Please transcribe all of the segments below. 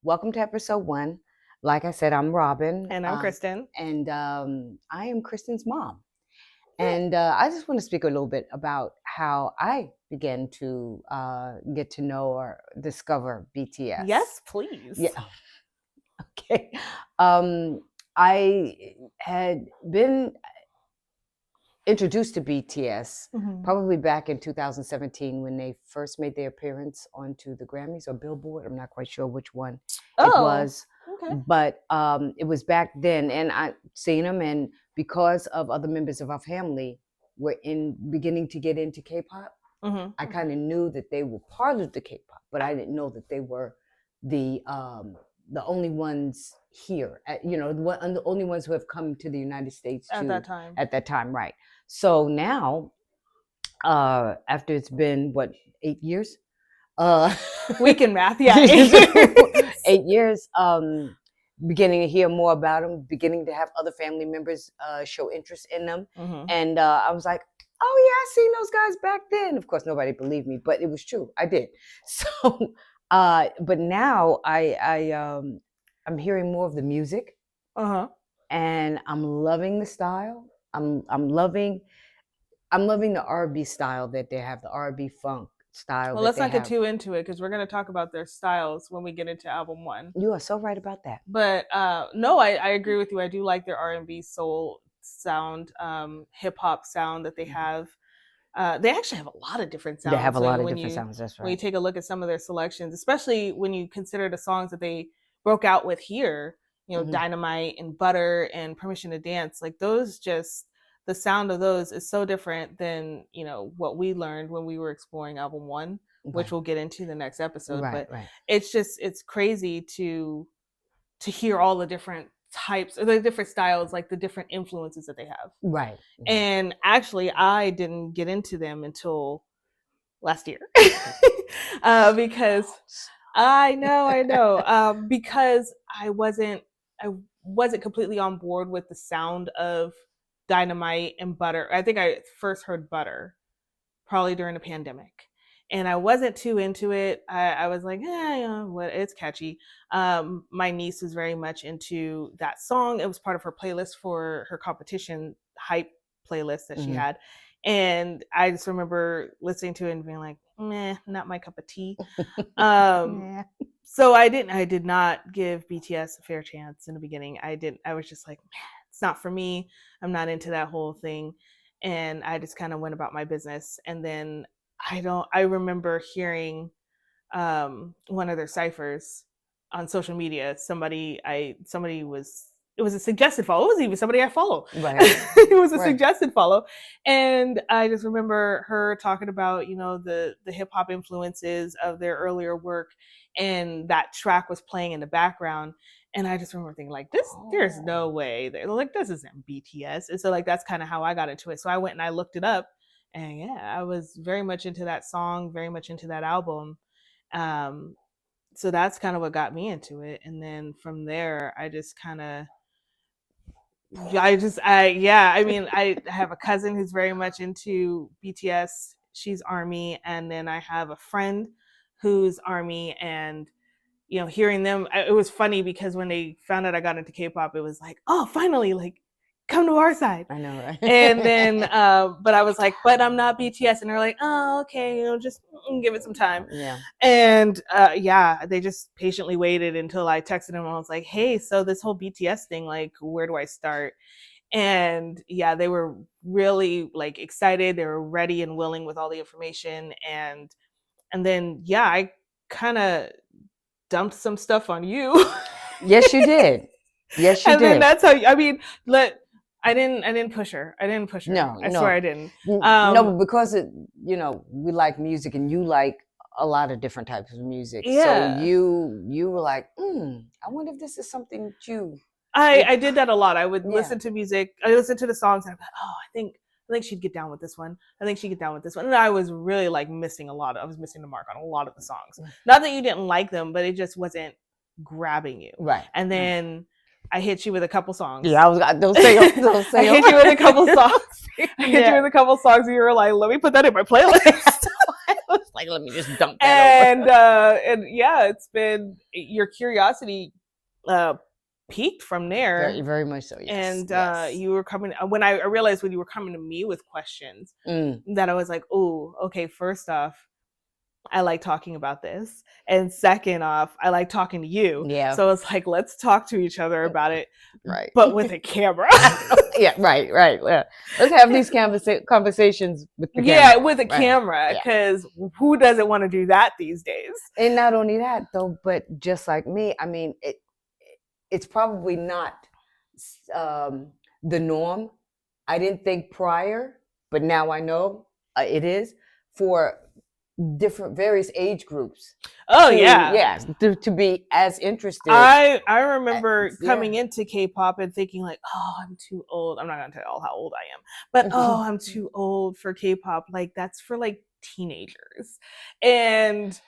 Welcome to episode 1. Like I said, I'm Robin. And I'm Kristen. And I am Kristen's mom. And I just want to speak a little bit about how I began to get to know or discover BTS. Yes, please. Yeah. Okay. I had been introduced to BTS probably back in 2017 when they first made their appearance onto the Grammys or Billboard. I'm not quite sure which one it was, but it was back then, and I seen them, and because of other members of our family were beginning to get into K-pop, I kind of knew that they were part of the K-pop, but I didn't know that they were the only ones here, the only ones who have come to the United States at that time. At that time, right? So now, after it's been 8 years? We can math, yeah. 8 years. Beginning to hear more about them, beginning to have other family members show interest in them, and I was like, "Oh yeah, I seen those guys back then." Of course, nobody believed me, but it was true. I did. So, but now I'm hearing more of the music, and I'm loving the style. I'm loving the R&B style that they have, the R&B funk style. Well, let's not get too into it because we're going to talk about their styles when we get into album 1. You are so right about that. But no, I agree with you. I do like their R&B soul sound, hip hop sound that they have. They actually have a lot of different sounds. They have a lot of different sounds. That's right. When you take a look at some of their selections, especially when you consider the songs that they broke out with here, Dynamite and Butter and Permission to Dance, like those just. The sound of those is so different than, what we learned when we were exploring album 1, which we'll get into the next episode. Right, but it's crazy to hear all the different types or the different styles, like the different influences that they have. Right. And actually, I didn't get into them until last year because I know, because I wasn't completely on board with the sound of Dynamite and Butter. I think I first heard Butter probably during the pandemic, and I wasn't too into it. I was like, it's catchy. My niece was very much into that song. It was part of her playlist for her competition hype playlist that she had, and I just remember listening to it and being like, meh, not my cup of tea. So I did not give BTS a fair chance in the beginning. I was just like, man, it's not for me. I'm not into that whole thing. And I just kind of went about my business. And then I remember hearing one of their ciphers on social media. It was a suggested follow. It wasn't even somebody I follow. Right. It was a suggested follow. And I just remember her talking about, the hip hop influences of their earlier work. And that track was playing in the background. And I just remember thinking like, there's no way. This isn't BTS. And so like, that's kind of how I got into it. So I went and I looked it up, and yeah, I was very much into that song, very much into that album. So that's kind of what got me into it. And then from there, I have a cousin who's very much into BTS. She's ARMY. And then I have a friend who's ARMY, and hearing them, it was funny because when they found out I got into K-pop, it was like, oh, finally, like, come to our side. I know, right? And then, but I was like, but I'm not BTS. And they're like, oh, okay, just give it some time. Yeah. And they just patiently waited until I texted them. And I was like, hey, so this whole BTS thing, like, where do I start? And yeah, they were really like excited. They were ready and willing with all the information. And then, I kind of dumped some stuff on you. Yes, you did. Yes, you did. And then that's how, I didn't push her. No, I swear I didn't. No, but because we like music, and you like a lot of different types of music. Yeah. So you were like, I wonder if this is something you. I did that a lot. I would listen to music. I listened to the songs, and I'm like, oh, I think she'd get down with this one. I think she'd get down with this one. And I was really like missing a lot. I was missing the mark on a lot of the songs. Not that you didn't like them, but it just wasn't grabbing you. Right. And then I hit you with a couple songs. Yeah, don't say I hit you with a couple songs. And you were like, let me put that in my playlist. I was like, let me just dump that over. And yeah, it's been your curiosity peaked from there. Very, very much so. Yes. And yes. you were coming when I realized when you were coming to me with questions that I was like, oh, okay, first off, I like talking about this, and second off, I like talking to you. Yeah. So it's like, let's talk to each other about it, right? But with a camera. Yeah, right. Yeah. Let's have these conversations with the camera. Yeah, with a camera, because who doesn't want to do that these days? And not only that, though, but just like me, I mean, it's probably not the norm. I didn't think prior, but now I know it is for different various age groups. Yes, to be as interested. I remember coming into K-pop and thinking like, oh, I'm too old. I'm not gonna tell how old I am, but oh, I'm too old for K-pop. Like that's for like teenagers. And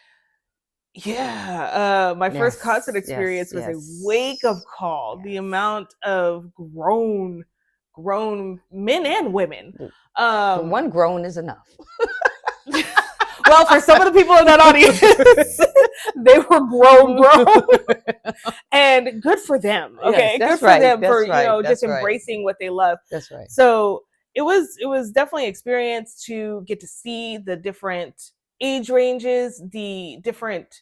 my first concert experience was a wake-up call. The amount of grown men and women. One grown is enough. Well, for some of the people in that audience, they were grown, and good for them. Okay, good for them for just embracing what they love. That's right. So it was definitely an experience to get to see the different age ranges, the different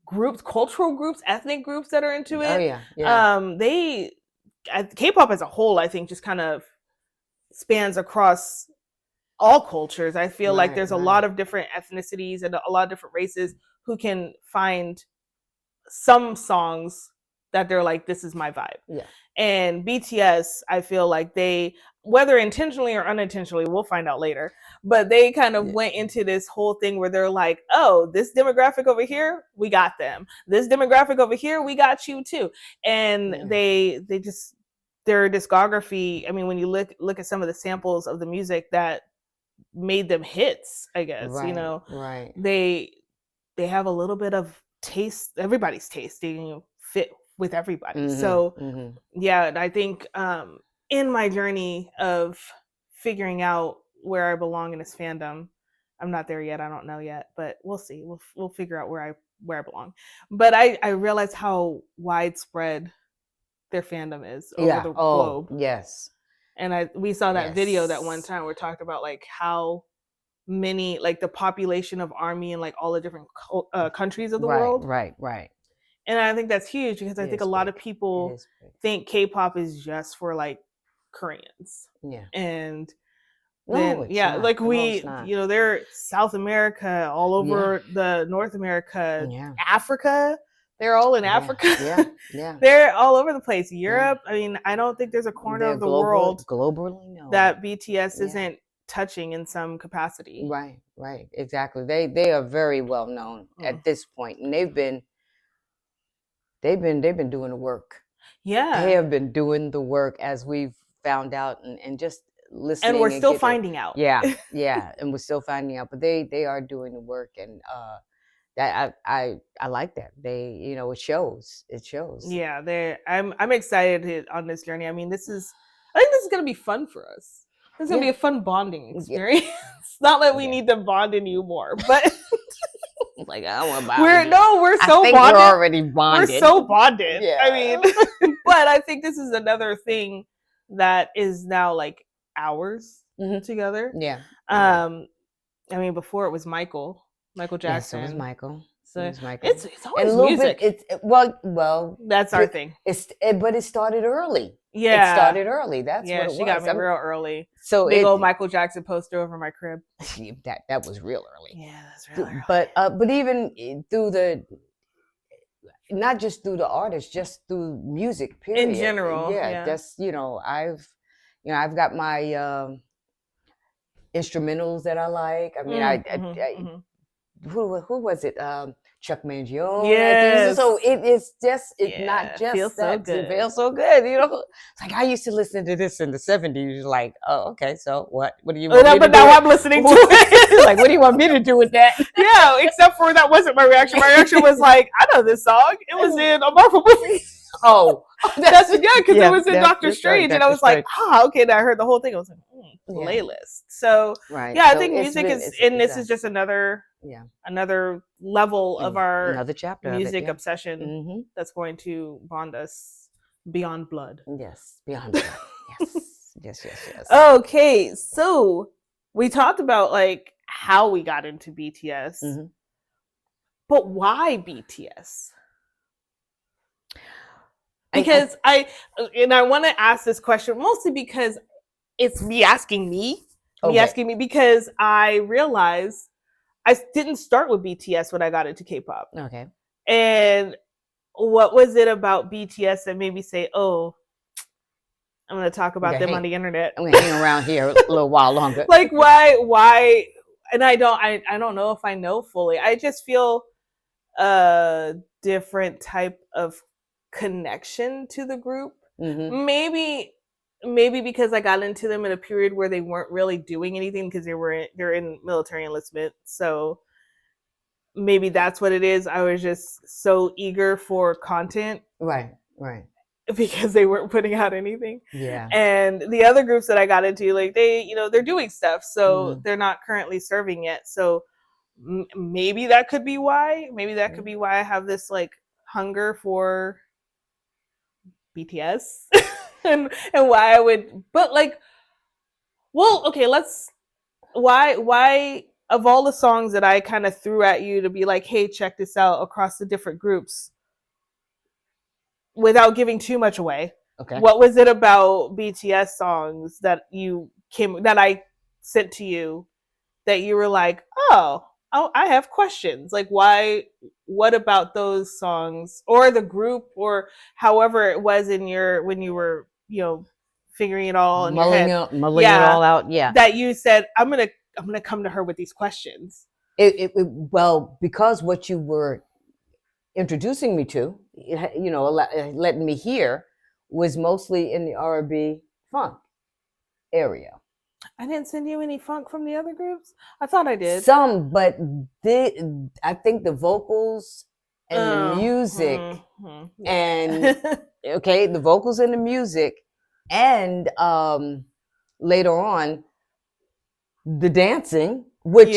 groups, cultural groups, ethnic groups that are into it. Oh yeah. K-pop as a whole, I think, just kind of spans across all cultures. I feel like there's a lot of different ethnicities and a lot of different races who can find some songs that they're like, this is my vibe. Yeah. And BTS, I feel like they, whether intentionally or unintentionally, we'll find out later, but they kind of went into this whole thing where they're like, oh, this demographic over here, we got them. This demographic over here, we got you too. And they just, their discography, I mean, when you look at some of the samples of the music that made them hits, I guess, they have a little bit of taste, everybody's taste, they fit with everybody. Mm-hmm, so yeah, and I think in my journey of figuring out where I belong in this fandom, I'm not there yet, I don't know yet, but we'll see, we'll figure out where I belong. But I realized how widespread their fandom is over the globe. Yes. And we saw that video that one time where we talked about like how many, like the population of ARMY in like all the different countries of the world. Right. And I think that's huge because I think a lot of people think K-pop is just for like Koreans. Yeah. And then, like they're South America, all over the North America, Africa. They're all in Africa. Yeah. They're all over the place. Europe. I mean, I don't think there's a corner of the world globally that BTS isn't touching in some capacity. Right. Exactly. They are very well known at this point, and they've been doing the work. Yeah. They have been doing the work, as we've found out, and just listening. And we're still finding out. Yeah. And we're still finding out, but they are doing the work, and that I like that. They, it shows. Yeah, I'm excited on this journey. I mean, I think this is gonna be fun for us. This is gonna be a fun bonding experience. Not that we need to bond anymore, but like I want to bond. We're so bonded. We're already bonded. We're so bonded. Yeah. I mean, but I think this is another thing that is now like hours together. Yeah. I mean, before it was Michael Jackson. Yes, it was Michael. So it was Michael. It's always music. Well. That's our thing. But it started early. Yeah, it started early. That's what it was. She got me real early. So big old Michael Jackson poster over my crib. That was real early. Yeah, that's real early. But even through not just through the artist, just through music. Period. In general. Yeah. Just I've got my instrumentals that I like. I mean, who was it? Chuck Mangione. Yes. So it's not just feels so good. It feels so good. It's like I used to listen to this in the 70s. Like, oh, okay, so what do you want me to do? But now I'm listening to it. Like, what do you want me to do with that? Yeah, except for that wasn't my reaction. My reaction was like, I know this song. It was in a Marvel movie. Oh, because it was in Doctor Strange, and I was like, okay. And I heard the whole thing. I was like, playlist. So I think music is, and this is just another Yeah. Another level of our another chapter music of it, obsession Mm-hmm. that's going to bond us beyond blood. Yes, beyond blood. Yes, yes, yes, yes. Okay, so we talked about like how we got into BTS, Mhm. but why BTS? And Because I want to ask this question mostly because it's me asking me, Okay. because I realized I didn't start with BTS when I got into K-pop. Okay. And what was it about BTS that made me say, "Oh, I'm going to talk about them on the internet"? I'm gonna hang around here a little while longer. Like why? And I don't know if I know fully. I just feel a different type of connection to the group. Mm-hmm. Maybe because I got into them in a period where they weren't really doing anything because they're in military enlistment. So maybe that's what it is. I was just so eager for content Right. Right. because they weren't putting out anything. Yeah. And the other groups that I got into, like they're doing stuff, so Mhm. they're not currently serving yet. So maybe that could be why. Maybe that could be why I have this like hunger for BTS and why I would. But like, well, okay, let's. Why of all the songs that I kind of threw at you to be like, hey, check this out across the different groups, without giving too much away. Okay. What was it about BTS songs that I sent to you that you were like, oh, I have questions. Like why what about those songs or the group or however it was in your when you were, figuring it all in your head. Mulling it all out. Yeah. That you said, I'm gonna come to her with these questions. Well, because what you were introducing me to, letting me hear, was mostly in the R&B funk area. I didn't send you any funk from the other groups. I thought I did. Some, but I think the vocals and the music and okay, the vocals and the music, and later on the dancing, which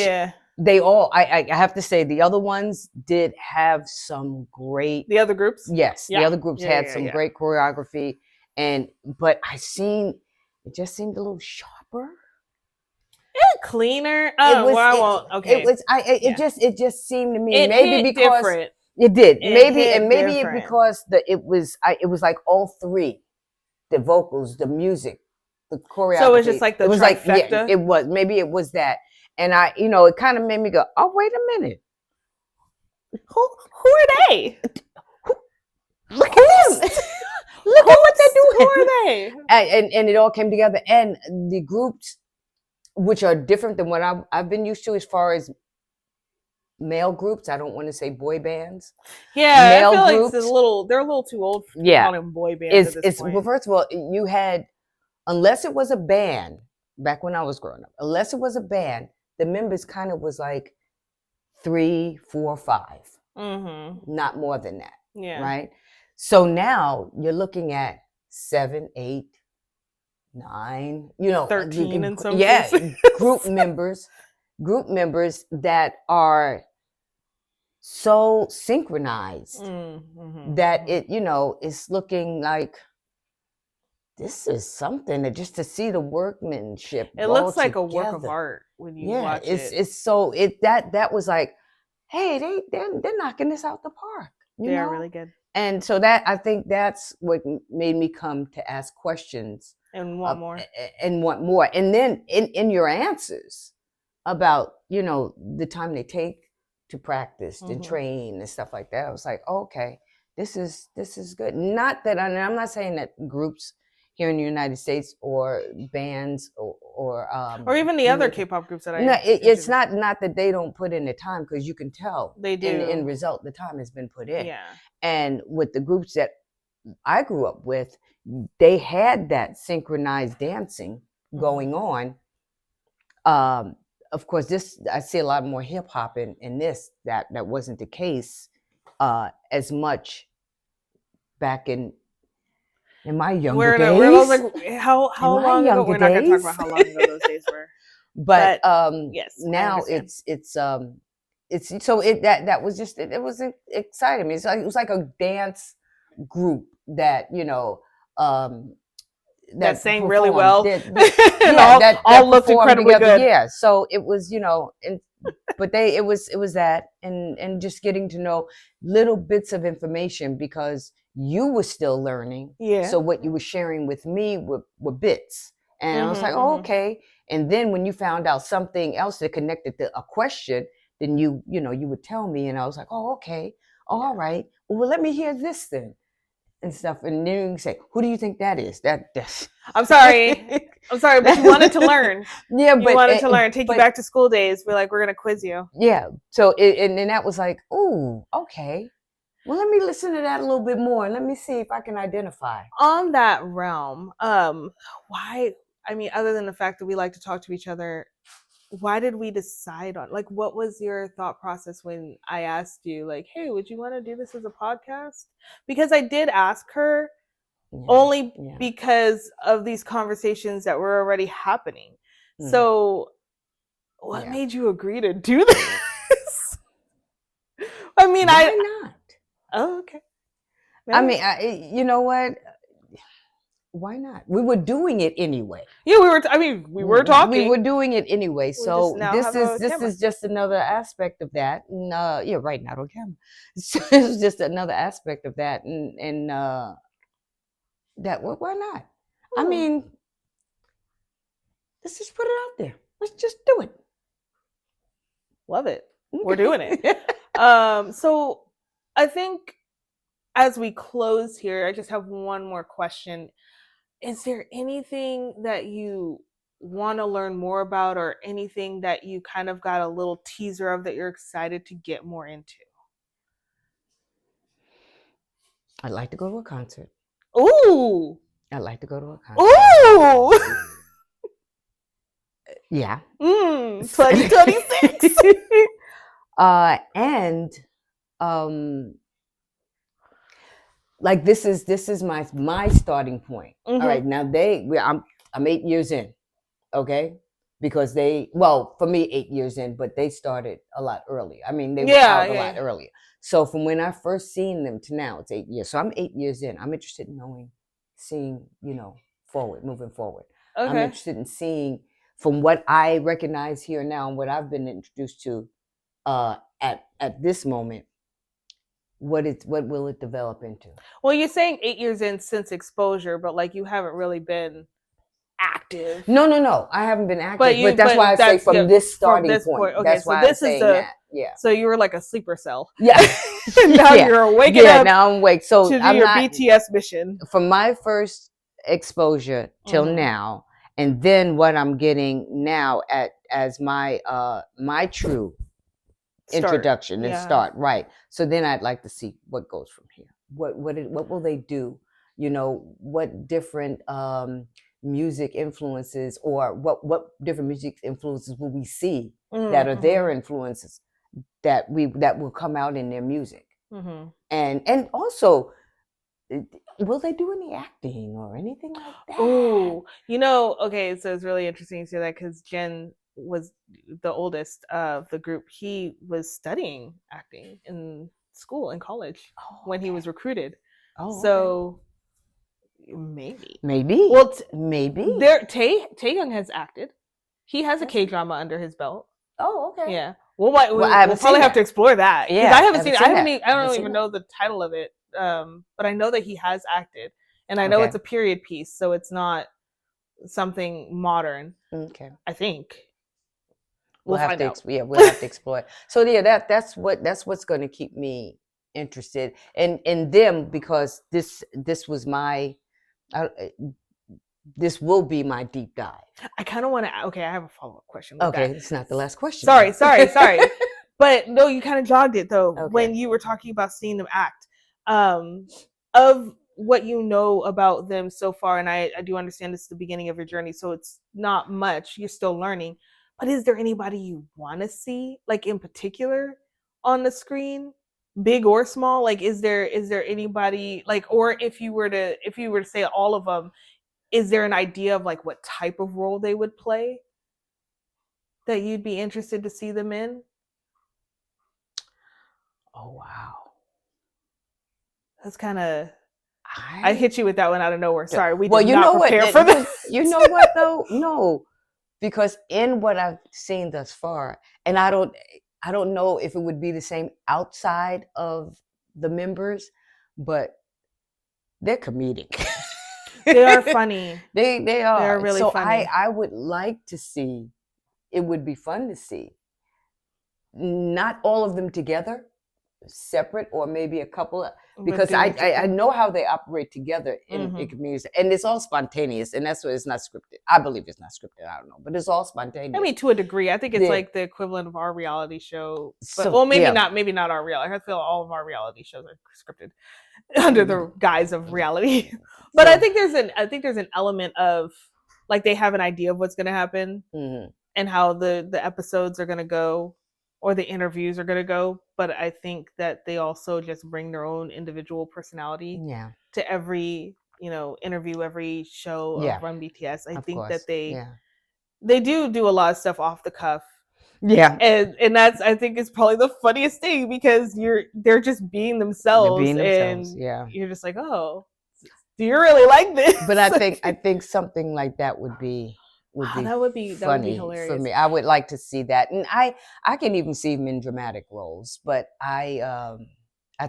they all, I have to say, the other ones did have some great. The other groups, yes, the other groups had some great choreography, but it just seemed a little sharper. Cleaner. It just seemed to me, it maybe hit because different. It did. It Maybe because it was like all three, the vocals, the music, the choreography. So it was just like it was trifecta? Like, yeah, it was. Maybe it was that. And it kind of made me go, oh, wait a minute. Who are they? Look at them. Look at what they're doing. Who are they? And it all came together. And the groups, which are different than what I've been used to as far as male groups. I don't want to say boy bands. Yeah, male I feel groups, like they're a little too old for calling boy bands at this point. Well, first of all, you had, unless it was a band, back when I was growing up, unless it was a band, the members kind of was like 3, 4, 5. Mm-hmm. Not more than that. Yeah. Right? So now you're looking at 7, 8, 9, 13 in some cases. group members that are so synchronized that it's looking like this is something that just to see the workmanship. It looks like a work of art when you watch it. It's so that was like, hey, they're knocking this out the park. They are really good. And so that, I think that's what made me come to ask questions and want more. And then in your answers about, the time they take to practice, to train and stuff like that, I was like, oh, okay, this is good. Not that, I'm not saying that groups here in the United States or bands or even the other K-pop groups that it's not that they don't put in the time, because you can tell they do. In the end result, the time has been put in. Yeah. And with the groups that I grew up with, they had that synchronized dancing going on. Of course, I see a lot more hip hop in this. That wasn't the case as much back in my younger days. How long ago? We're not going to talk about how long ago those days were. But yes, now it's it's so it that was just it was exciting. It's like it was like a dance group that That that sang really performed well, that and yeah that all looked performed incredibly together. good. Yeah, so it was and but it was that and just getting to know little bits of information because you were still learning. Yeah. So what you were sharing with me were bits, and I was like, oh, Mhm. okay. And then when you found out something else that connected to a question, then you would tell me, and I was like, oh, okay, all right. Well, let me hear this then and stuff. And then you say, who do you think that is? That's I'm sorry, but you wanted to learn. yeah, You wanted to learn. Take you back to school days. We're like, we're gonna quiz you. yeah. So and then that was like, oh, okay. Well, let me listen to that a little bit more and let me see if I can identify. On that realm, why? I mean, other than the fact that we like to talk to each other, why did we decide on, like, what was your thought process when I asked you, like, hey, would you want to do this as a podcast? Because I did ask her only because of these conversations that were already happening. So what made you agree to do this? I mean, why not? Oh, okay. I mean, you know what? Why not? We were doing it anyway. Yeah, we were. We were talking. We were doing it anyway. So this camera. is just another aspect of that. And yeah, right, not on camera. So it's just another aspect of that, and that why not? I mean, let's just put it out there. Let's just do it. Love it. We're doing it. So I think as we close here, I just have one more question. Is there anything that you want to learn more about, or anything that you kind of got a little teaser of that you're excited to get more into? I'd like to go to a concert. Ooh. I'd like to go to a concert. Ooh. Yeah. 2026. And like this is my starting point. All right, now I'm 8 years in, okay, because for me 8 years in, but they started a lot earlier. I mean, they were out a lot earlier. So from when I first seen them to now, it's 8 years. So I'm 8 years in. I'm interested in seeing moving forward. Okay. I'm interested in seeing from what I recognize here now and what I've been introduced to at this moment. What will it develop into? Well, you're saying 8 years in since exposure, but like you haven't really been active. No, I haven't been active. But that's why I say from this starting point. Okay, that's why I'm saying that. Yeah. So you were like a sleeper cell. Yeah. Now you're waking up. Now I'm awake. So to do your BTS mission. From my first exposure till now, and then what I'm getting now as my my true introduction and start, right? So then I'd like to see what goes from here. What will they do? What different music influences, or what different music influences will we see that are their influences that will come out in their music, and also will they do any acting or anything like that? Oh, okay, so it's really interesting to say that because Jen was the oldest of the group. He was studying acting in school, in college, when he was recruited. So maybe. Well, maybe. Taehyung has acted. He has a K-drama under his belt. Oh, okay. Yeah. We'll probably have to explore that. Yeah. I haven't seen it. I don't even know the title of it. But I know that he has acted. And I know it's a period piece, so it's not something modern. Okay. I think. We'll have to explore it. So yeah, that's what's going to keep me interested in them, because this was my this will be my deep dive. I kind of want to. Okay, I have a follow-up question. Okay, it's not the last question. Sorry. But no, you kind of jogged it though when you were talking about seeing them act. Of what you know about them so far, and I do understand this is the beginning of your journey, so it's not much. You're still learning. But is there anybody you want to see, like in particular, on the screen, big or small? Like, is there anybody, like, or if you were to say all of them, is there an idea of like what type of role they would play that you'd be interested to see them in? Oh wow. That's kind of. I hit you with that one out of nowhere. Sorry, we well, did you not know prepare what? for this. You know what though? No, because in what I've seen thus far, and I don't know if it would be the same outside of the members, but they're comedic. They are funny. They are. They are really so funny. I would like to see. It would be fun to see. Not all of them together, separate, or maybe a couple, because I know how they operate together in communities, and it's all spontaneous, and that's what it's not scripted. I believe it's not scripted. I don't know, but it's all spontaneous. I mean, to a degree, I think it's like the equivalent of our reality show. But well, maybe not. Maybe not our reality. I feel all of our reality shows are scripted under the guise of reality. But I think there's an element of like they have an idea of what's going to happen and how the episodes are going to go, or the interviews are going to go. But I think that they also just bring their own individual personality to every interview, every show of Run BTS. I think that they do a lot of stuff off the cuff. Yeah. And that's, I think, is probably the funniest thing, because they're just being themselves. And you're just like, oh, do you really like this? But I think something like that would be funny hilarious for me. I would like to see that. And I can even see him in dramatic roles, but I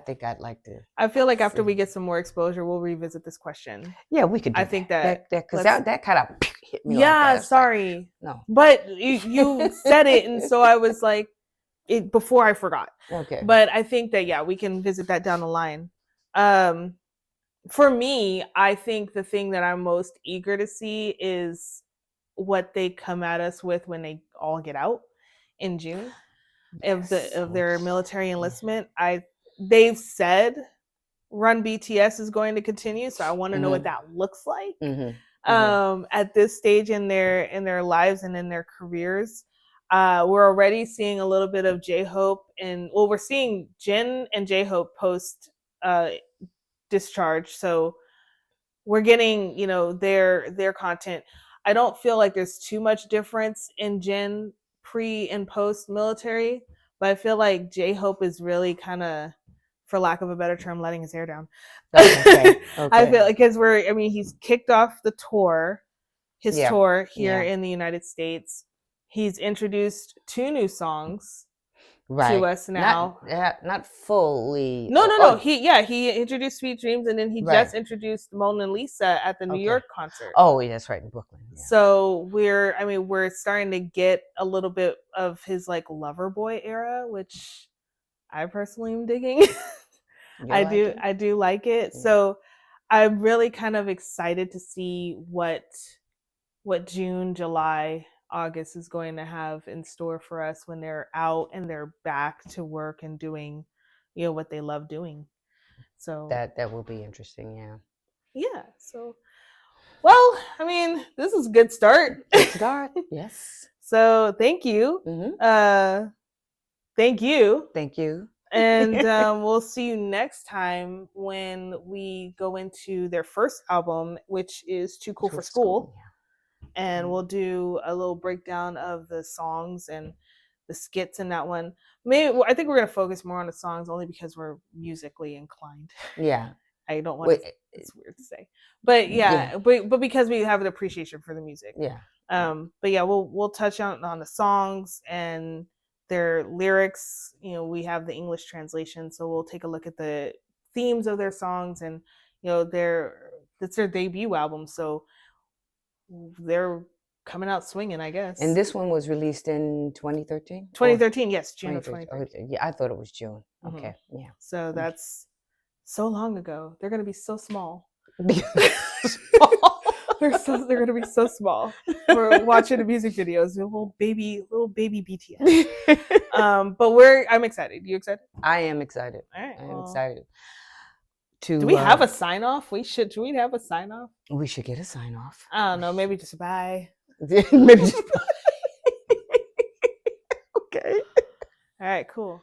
think I'd like to. I feel like after we get some more exposure, we'll revisit this question. Yeah, we could do think that because that kind of hit me. Yeah, like sorry. Like, no. But you said it, and so I was like, it before I forgot. Okay. But I think that we can visit that down the line. For me, I think the thing that I'm most eager to see is what they come at us with when they all get out in June of their military enlistment. They've said Run BTS is going to continue, so I want to know what that looks like. At this stage in their lives and in their careers. We're already seeing a little bit of J-Hope, and we're seeing Jin and J-Hope post discharge, so we're getting their content. I don't feel like there's too much difference in Jin pre and post military, but I feel like J-Hope is really kind of, for lack of a better term, letting his hair down. Okay. I feel like because he's kicked off the tour, tour here in the United States. He's introduced 2 new songs to us now. Not fully. No. He introduced Sweet Dreams, and then he just introduced Mona Lisa at the New York concert. Oh, yeah, that's right, in Brooklyn. Yeah. So we're starting to get a little bit of his like Loverboy era, which I personally am digging. I do like it. Yeah. So I'm really kind of excited to see what June, July, August is going to have in store for us when they're out and they're back to work and doing, what they love doing. So that will be interesting. Yeah. So, well, this is a good start. Good start. Yes. So thank you. Thank you. Thank you. And we'll see you next time when we go into their first album, which is Too Cool for School. And we'll do a little breakdown of the songs and the skits in that one. I think we're going to focus more on the songs, only because we're musically inclined. Yeah. I don't want to, it's weird to say. But but because we have an appreciation for the music. Yeah. But yeah, we'll touch on the songs and their lyrics. We have the English translation, so we'll take a look at the themes of their songs, and that's their debut album, so they're coming out swinging, I guess. And this one was released in 2013? 2013, yes, June of 2013. Yeah, I thought it was June. Okay, yeah. So that's so long ago. They're going to be so small. They're going to be so small. We're watching the music videos, little baby BTS. But I'm excited. You excited? I am excited. All right, I am excited. Do we have a sign off? Should we have a sign off? We should get a sign off. I don't know. Maybe just bye. Maybe just bye. Okay. All right. Cool.